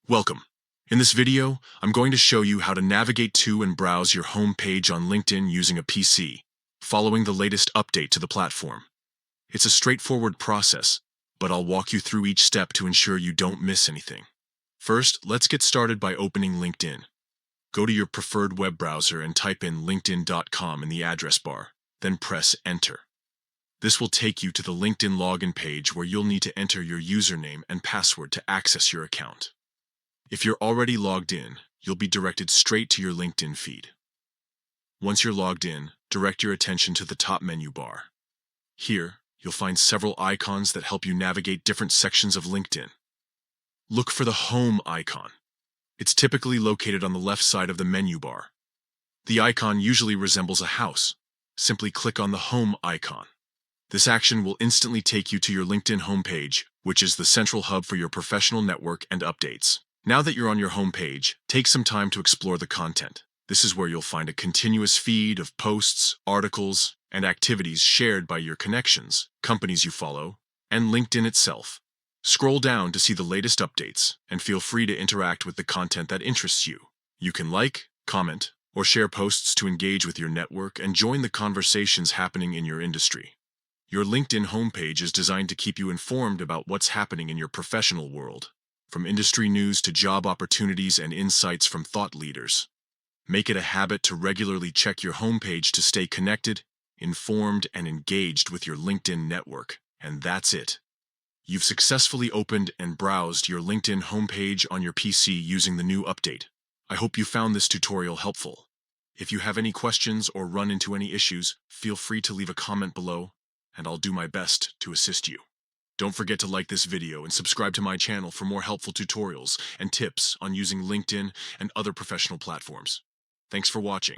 Welcome. In this video, I'm going to show you how to navigate to and browse your home page on LinkedIn using a PC, following the latest update to the platform. It's a straightforward process, but I'll walk you through each step to ensure you don't miss anything. First, let's get started by opening LinkedIn. Go to your preferred web browser and type in linkedin.com in the address bar, then press Enter. This will take you to the LinkedIn login page where you'll need to enter your username and password to access your account. If you're already logged in, you'll be directed straight to your LinkedIn feed. Once you're logged in, direct your attention to the top menu bar. Here, you'll find several icons that help you navigate different sections of LinkedIn. Look for the Home icon. It's typically located on the left side of the menu bar. The icon usually resembles a house. Simply click on the Home icon. This action will instantly take you to your LinkedIn homepage, which is the central hub for your professional network and updates. Now that you're on your homepage, take some time to explore the content. This is where you'll find a continuous feed of posts, articles, and activities shared by your connections, companies you follow, and LinkedIn itself. Scroll down to see the latest updates, and feel free to interact with the content that interests you. You can like, comment, or share posts to engage with your network and join the conversations happening in your industry. Your LinkedIn homepage is designed to keep you informed about what's happening in your professional world, from industry news to job opportunities and insights from thought leaders. Make it a habit to regularly check your homepage to stay connected, informed, and engaged with your LinkedIn network. And that's it. You've successfully opened and browsed your LinkedIn homepage on your PC using the new update. I hope you found this tutorial helpful. If you have any questions or run into any issues, feel free to leave a comment below, and I'll do my best to assist you. Don't forget to like this video and subscribe to my channel for more helpful tutorials and tips on using LinkedIn and other professional platforms. Thanks for watching.